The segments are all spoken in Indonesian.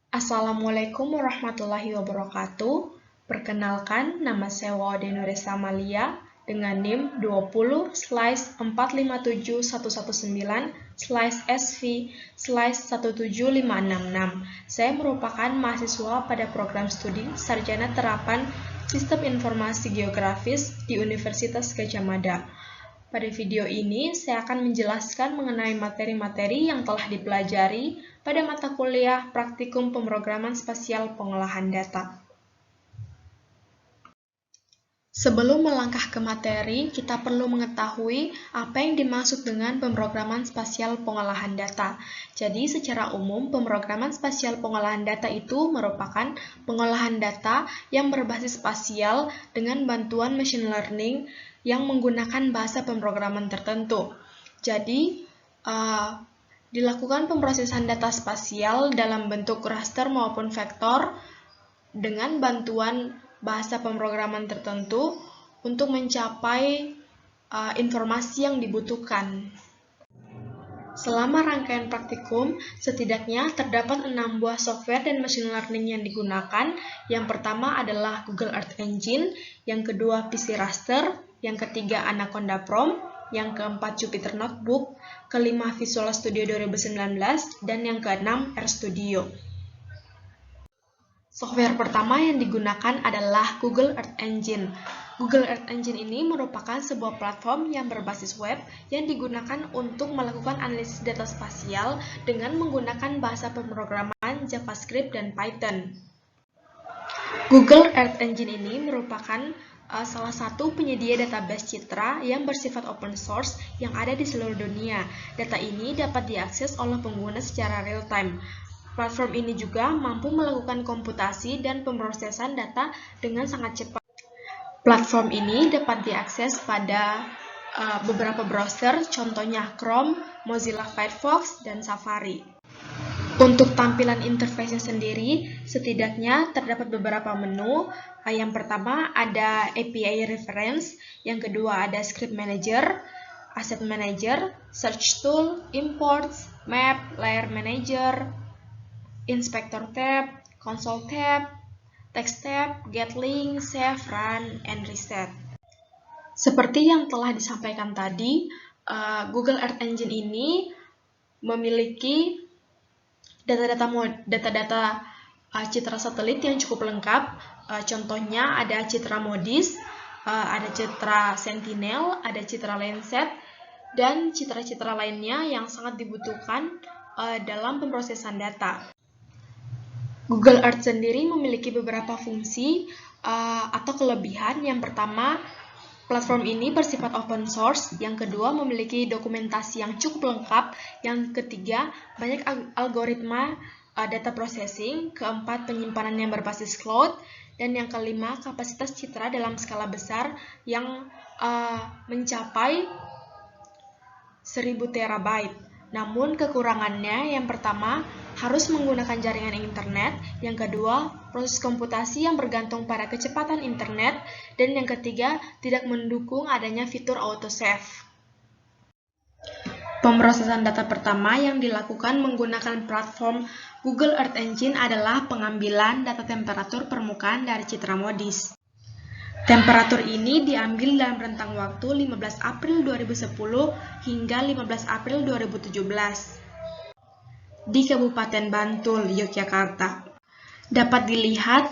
Assalamualaikum warahmatullahi wabarakatuh. Perkenalkan, nama saya Waude Nuresa Amalia dengan NIM 20/119/SV/17566. Saya merupakan mahasiswa pada program studi Sarjana Terapan Sistem Informasi Geografis di Universitas Gadjah Mada. Pada video ini, saya akan menjelaskan mengenai materi-materi yang telah dipelajari pada mata kuliah Praktikum Pemrograman Spasial Pengolahan Data. Sebelum melangkah ke materi, kita perlu mengetahui apa yang dimaksud dengan pemrograman spasial pengolahan data. Jadi, secara umum, pemrograman spasial pengolahan data itu merupakan pengolahan data yang berbasis spasial dengan bantuan machine learning yang menggunakan bahasa pemrograman tertentu. Jadi, dilakukan pemrosesan data spasial dalam bentuk raster maupun vektor dengan bantuan bahasa pemrograman tertentu untuk mencapai informasi yang dibutuhkan. Selama rangkaian praktikum, setidaknya terdapat 6 buah software dan machine learning yang digunakan. Yang pertama adalah Google Earth Engine, yang kedua PC Raster, yang ketiga Anaconda Prom, yang keempat Jupyter Notebook, kelima Visual Studio 2019, dan yang keenam RStudio. Software pertama yang digunakan adalah Google Earth Engine. Google Earth Engine ini merupakan sebuah platform yang berbasis web yang digunakan untuk melakukan analisis data spasial dengan menggunakan bahasa pemrograman JavaScript dan Python. Google Earth Engine ini merupakan salah satu penyedia database citra yang bersifat open source yang ada di seluruh dunia. Data ini dapat diakses oleh pengguna secara real-time. Platform ini juga mampu melakukan komputasi dan pemrosesan data dengan sangat cepat. Platform ini dapat diakses pada beberapa browser, contohnya Chrome, Mozilla Firefox, dan Safari. Untuk tampilan interface-nya sendiri, setidaknya terdapat beberapa menu. Yang pertama ada API Reference, yang kedua ada Script Manager, Asset Manager, Search Tool, Imports, Map, Layer Manager, Inspector tab, Console tab, Text tab, Get Link, Save, Run, and Reset. Seperti yang telah disampaikan tadi, Google Earth Engine ini memiliki data-data citra satelit yang cukup lengkap. Contohnya ada citra MODIS, ada citra Sentinel, ada citra Landsat, dan citra-citra lainnya yang sangat dibutuhkan dalam pemrosesan data. Google Earth sendiri memiliki beberapa fungsi atau kelebihan. Yang pertama, platform ini bersifat open source. Yang kedua, memiliki dokumentasi yang cukup lengkap. Yang ketiga, banyak algoritma data processing. Keempat, penyimpanan yang berbasis cloud. Dan yang kelima, kapasitas citra dalam skala besar yang mencapai 1000 terabyte. Namun kekurangannya, yang pertama, harus menggunakan jaringan internet, yang kedua, proses komputasi yang bergantung pada kecepatan internet, dan yang ketiga, tidak mendukung adanya fitur autosave. Pemrosesan data pertama yang dilakukan menggunakan platform Google Earth Engine adalah pengambilan data temperatur permukaan dari citra MODIS. Temperatur ini diambil dalam rentang waktu 15 April 2010 hingga 15 April 2017 di Kabupaten Bantul, Yogyakarta. Dapat dilihat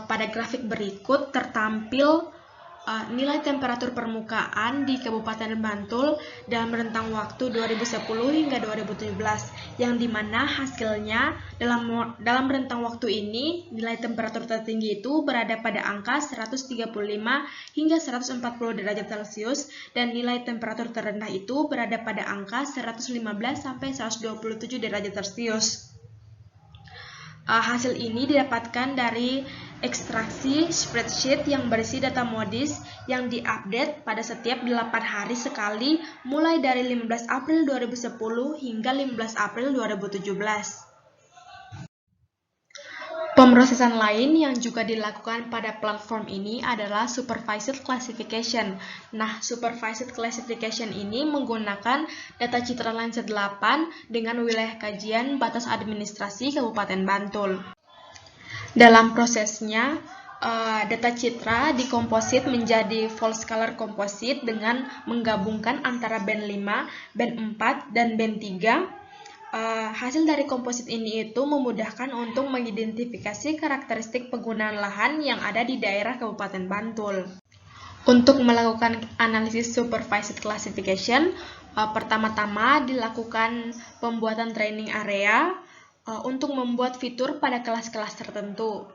pada grafik berikut tertampil nilai temperatur permukaan di Kabupaten Bantul dalam rentang waktu 2010 hingga 2017, yang dimana hasilnya dalam rentang waktu ini nilai temperatur tertinggi itu berada pada angka 135 hingga 140 derajat Celcius dan nilai temperatur terendah itu berada pada angka 115 sampai 127 derajat Celcius. Hasil ini didapatkan dari ekstraksi spreadsheet yang berisi data MODIS yang diupdate pada setiap 8 hari sekali mulai dari 15 April 2010 hingga 15 April 2017. Pemrosesan lain yang juga dilakukan pada platform ini adalah Supervised Classification. Nah, Supervised Classification ini menggunakan data citra Landsat 8 dengan wilayah kajian batas administrasi Kabupaten Bantul. Dalam prosesnya, data citra dikomposit menjadi false color composite dengan menggabungkan antara band 5, band 4, dan band 3. Hasil dari komposit ini itu memudahkan untuk mengidentifikasi karakteristik penggunaan lahan yang ada di daerah Kabupaten Bantul. Untuk melakukan analisis supervised classification, pertama-tama dilakukan pembuatan training area untuk membuat fitur pada kelas-kelas tertentu.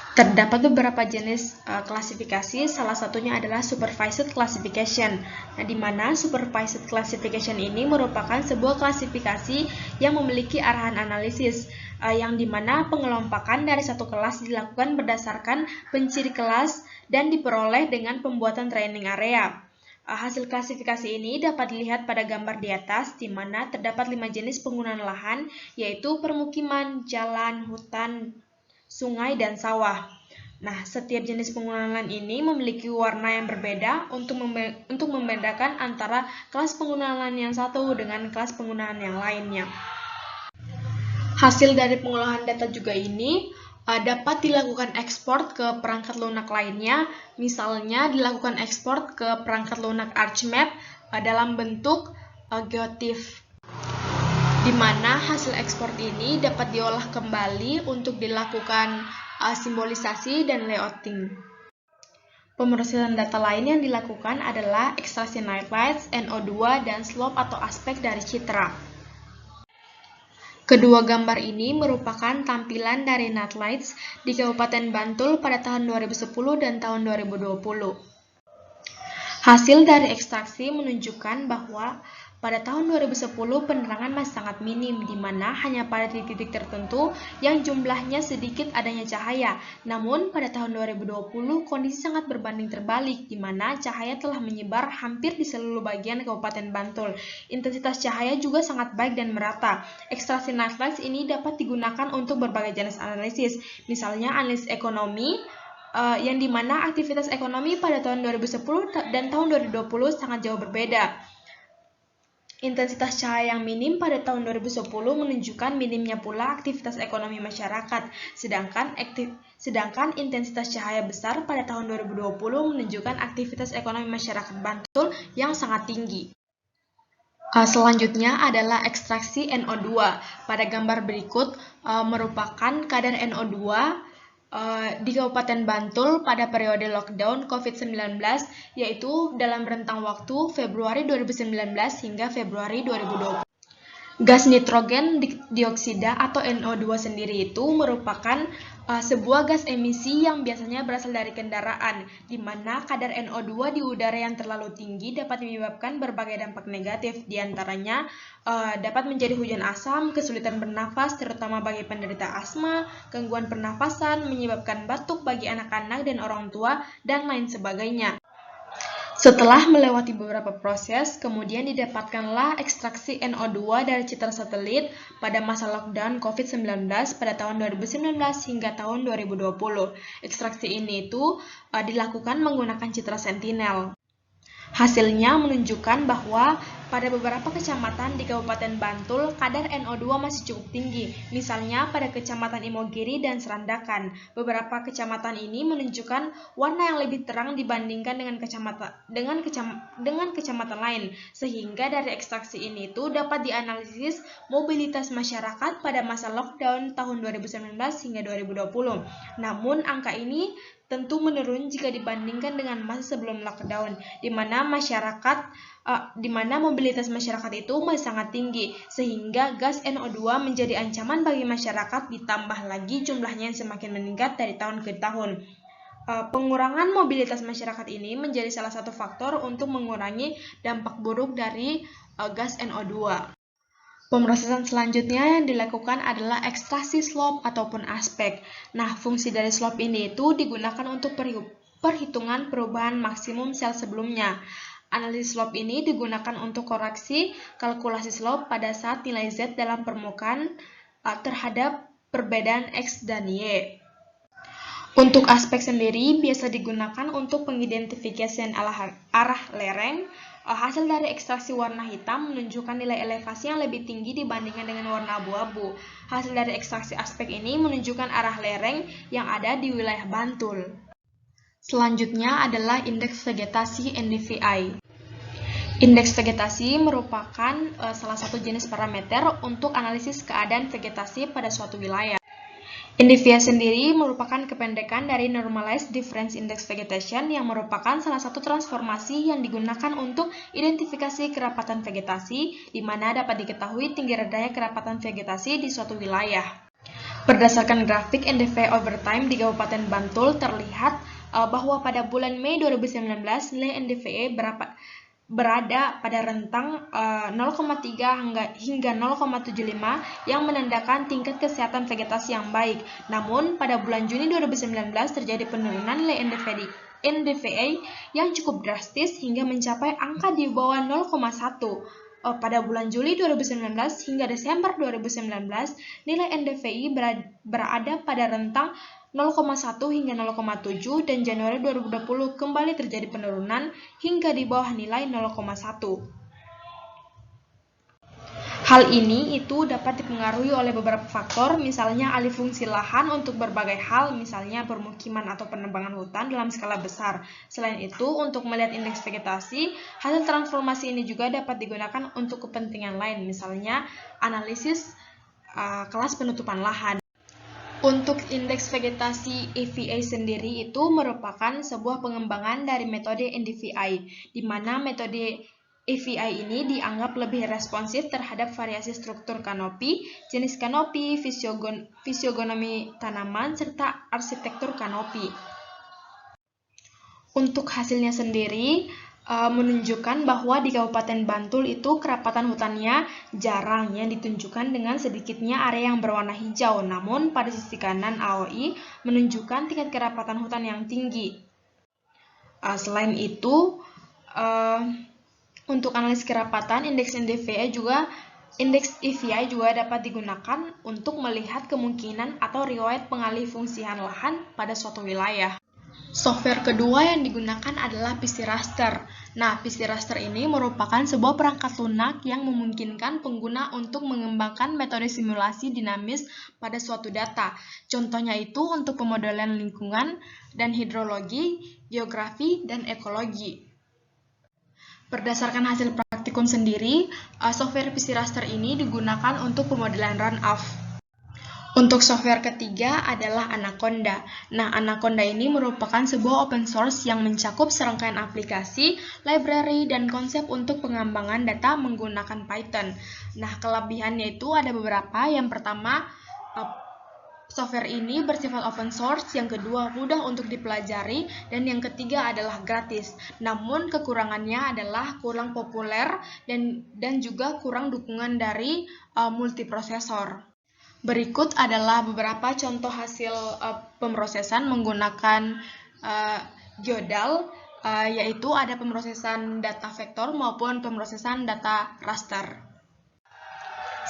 Terdapat beberapa jenis klasifikasi, salah satunya adalah Supervised Classification. Nah, di mana Supervised Classification ini merupakan sebuah klasifikasi yang memiliki arahan analisis, yang dimana pengelompokan dari satu kelas dilakukan berdasarkan penciri kelas dan diperoleh dengan pembuatan training area. Hasil klasifikasi ini dapat dilihat pada gambar di atas, di mana terdapat 5 jenis penggunaan lahan, yaitu permukiman, jalan, hutan, sungai, dan sawah. Nah, setiap jenis penggunaan lahan ini memiliki warna yang berbeda untuk membedakan antara kelas penggunaan lahan yang satu dengan kelas penggunaan yang lainnya. Hasil dari pengolahan data juga ini dapat dilakukan ekspor ke perangkat lunak lainnya, misalnya dilakukan ekspor ke perangkat lunak ArchMap dalam bentuk GeoTIFF, di mana hasil ekspor ini dapat diolah kembali untuk dilakukan simbolisasi dan layouting. Pemrosesan data lain yang dilakukan adalah ekstraksi nightlights, NO2, dan slope atau aspek dari citra. Kedua gambar ini merupakan tampilan dari nightlights di Kabupaten Bantul pada tahun 2010 dan tahun 2020. Hasil dari ekstraksi menunjukkan bahwa pada tahun 2010 penerangan masih sangat minim, di mana hanya pada titik-titik tertentu yang jumlahnya sedikit adanya cahaya. Namun pada tahun 2020 kondisi sangat berbanding terbalik, di mana cahaya telah menyebar hampir di seluruh bagian Kabupaten Bantul. Intensitas cahaya juga sangat baik dan merata. Ekstraksi nightlights ini dapat digunakan untuk berbagai jenis analisis, misalnya analisis ekonomi, yang dimana aktivitas ekonomi pada tahun 2010 dan tahun 2020 sangat jauh berbeda. Intensitas cahaya yang minim pada tahun 2010 menunjukkan minimnya pula aktivitas ekonomi masyarakat, sedangkan intensitas cahaya besar pada tahun 2020 menunjukkan aktivitas ekonomi masyarakat Bantul yang sangat tinggi. Selanjutnya adalah ekstraksi NO2. Pada gambar berikut merupakan kadar NO2 di Kabupaten Bantul pada periode lockdown COVID-19, yaitu dalam rentang waktu Februari 2019 hingga Februari 2020. Gas nitrogen dioksida atau NO2 sendiri itu merupakan sebuah gas emisi yang biasanya berasal dari kendaraan, di mana kadar NO2 di udara yang terlalu tinggi dapat menyebabkan berbagai dampak negatif, diantaranya dapat menjadi hujan asam, kesulitan bernafas, terutama bagi penderita asma, gangguan pernafasan, menyebabkan batuk bagi anak-anak dan orang tua, dan lain sebagainya. Setelah melewati beberapa proses, kemudian didapatkanlah ekstraksi NO2 dari citra satelit pada masa lockdown COVID-19 pada tahun 2019 hingga tahun 2020. Ekstraksi ini itu dilakukan menggunakan citra Sentinel. Hasilnya menunjukkan bahwa pada beberapa kecamatan di Kabupaten Bantul, kadar NO2 masih cukup tinggi, misalnya pada Kecamatan Imogiri dan Serandakan. Beberapa kecamatan ini menunjukkan warna yang lebih terang dibandingkan dengan kecamatan lain, sehingga dari ekstraksi ini itu dapat dianalisis mobilitas masyarakat pada masa lockdown tahun 2019 hingga 2020. Namun, angka ini tentu menurun jika dibandingkan dengan masa sebelum lockdown, di mana mobilitas masyarakat itu masih sangat tinggi, sehingga gas NO2 menjadi ancaman bagi masyarakat, ditambah lagi jumlahnya yang semakin meningkat dari tahun ke tahun. Pengurangan mobilitas masyarakat ini menjadi salah satu faktor untuk mengurangi dampak buruk dari gas NO2. Pemrosesan selanjutnya yang dilakukan adalah ekstraksi slope ataupun aspek. Nah, fungsi dari slope ini itu digunakan untuk perhitungan perubahan maksimum sel sebelumnya. Analisis slope ini digunakan untuk koreksi kalkulasi slope pada saat nilai Z dalam permukaan terhadap perbedaan X dan Y. Untuk aspek sendiri biasa digunakan untuk pengidentifikasian arah lereng. Hasil dari ekstraksi warna hitam menunjukkan nilai elevasi yang lebih tinggi dibandingkan dengan warna abu-abu. Hasil dari ekstraksi aspek ini menunjukkan arah lereng yang ada di wilayah Bantul. Selanjutnya adalah indeks vegetasi NDVI. Indeks vegetasi merupakan salah satu jenis parameter untuk analisis keadaan vegetasi pada suatu wilayah. NDVI sendiri merupakan kependekan dari Normalized Difference Index Vegetation yang merupakan salah satu transformasi yang digunakan untuk identifikasi kerapatan vegetasi, di mana dapat diketahui tinggi rendahnya kerapatan vegetasi di suatu wilayah. Berdasarkan grafik NDVI over time di Kabupaten Bantul terlihat bahwa pada bulan Mei 2019 nilai NDVI berada pada rentang 0,3 hingga 0,75 yang menandakan tingkat kesehatan vegetasi yang baik. Namun, pada bulan Juni 2019 terjadi penurunan nilai NDVI yang cukup drastis hingga mencapai angka di bawah 0,1. Pada bulan Juli 2019 hingga Desember 2019, nilai NDVI berada pada rentang 0,1 hingga 0,7 dan Januari 2020 kembali terjadi penurunan hingga di bawah nilai 0,1. Hal ini itu dapat dipengaruhi oleh beberapa faktor, misalnya alih fungsi lahan untuk berbagai hal, misalnya permukiman atau penebangan hutan dalam skala besar. Selain itu, untuk melihat indeks vegetasi, hasil transformasi ini juga dapat digunakan untuk kepentingan lain, misalnya analisis kelas penutupan lahan. Untuk indeks vegetasi EVA sendiri itu merupakan sebuah pengembangan dari metode NDVI, di mana metode EVI ini dianggap lebih responsif terhadap variasi struktur kanopi, jenis kanopi, fisiogonomi tanaman, serta arsitektur kanopi. Untuk hasilnya sendiri, menunjukkan bahwa di Kabupaten Bantul itu kerapatan hutannya jarang yang ditunjukkan dengan sedikitnya area yang berwarna hijau. Namun pada sisi kanan AOI menunjukkan tingkat kerapatan hutan yang tinggi. Selain itu, untuk analisis kerapatan, indeks NDVI juga indeks EVI juga dapat digunakan untuk melihat kemungkinan atau riwayat pengalih fungsian lahan pada suatu wilayah. Software kedua yang digunakan adalah PC Raster. Nah, PC Raster ini merupakan sebuah perangkat lunak yang memungkinkan pengguna untuk mengembangkan metode simulasi dinamis pada suatu data. Contohnya itu untuk pemodelan lingkungan dan hidrologi, geografi, dan ekologi. Berdasarkan hasil praktikum sendiri, software PC Raster ini digunakan untuk pemodelan runoff. Untuk software ketiga adalah Anaconda. Nah, Anaconda ini merupakan sebuah open source yang mencakup serangkaian aplikasi, library, dan konsep untuk pengembangan data menggunakan Python. Nah, kelebihannya itu ada beberapa. Yang pertama, software ini bersifat open source, yang kedua mudah untuk dipelajari, dan yang ketiga adalah gratis. Namun kekurangannya adalah kurang populer dan juga kurang dukungan dari multiprosesor. Berikut adalah beberapa contoh hasil pemrosesan menggunakan Geodal, yaitu ada pemrosesan data vektor maupun pemrosesan data raster.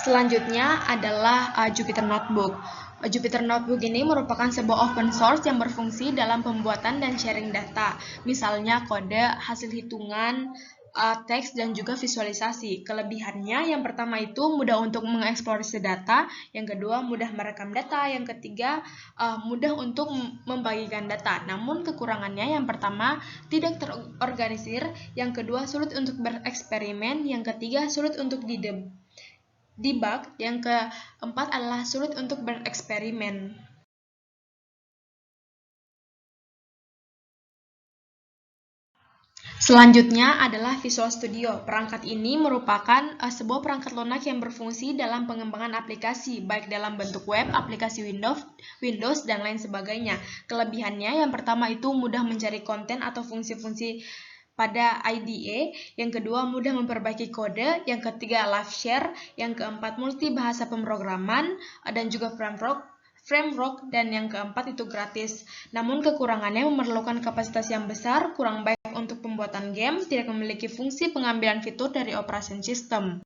Selanjutnya adalah Jupyter Notebook. Jupyter Notebook ini merupakan sebuah open source yang berfungsi dalam pembuatan dan sharing data, misalnya kode, hasil hitungan, teks, dan juga visualisasi. Kelebihannya yang pertama itu mudah untuk mengeksplorasi data, yang kedua mudah merekam data, yang ketiga mudah untuk membagikan data. Namun kekurangannya yang pertama tidak terorganisir, yang kedua sulit untuk bereksperimen, yang ketiga sulit untuk debug, yang keempat adalah sulit untuk bereksperimen. Selanjutnya adalah Visual Studio. Perangkat ini merupakan sebuah perangkat lunak yang berfungsi dalam pengembangan aplikasi, baik dalam bentuk web, aplikasi Windows, dan lain sebagainya. Kelebihannya yang pertama itu mudah mencari konten atau fungsi-fungsi pada IDE, yang kedua mudah memperbaiki kode, yang ketiga live share, yang keempat multi bahasa pemrograman, dan juga framework, dan yang keempat itu gratis. Namun kekurangannya memerlukan kapasitas yang besar, kurang baik untuk pembuatan game, tidak memiliki fungsi pengambilan fitur dari operation system.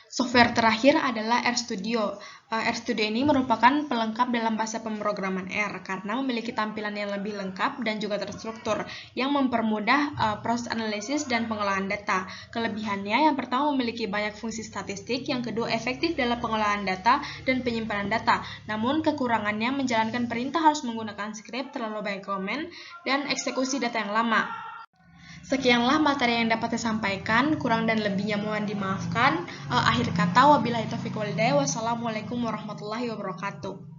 Software terakhir adalah RStudio. RStudio ini merupakan pelengkap dalam bahasa pemrograman R karena memiliki tampilan yang lebih lengkap dan juga terstruktur yang mempermudah proses analisis dan pengolahan data. Kelebihannya yang pertama memiliki banyak fungsi statistik, yang kedua efektif dalam pengolahan data dan penyimpanan data. Namun kekurangannya menjalankan perintah harus menggunakan script, terlalu banyak komen, dan eksekusi data yang lama. Sekianlah materi yang dapat saya sampaikan, kurang dan lebihnya mohon dimaafkan. Akhir kata, wabillahi taufiq wal hidayah. Wassalamualaikum warahmatullahi wabarakatuh.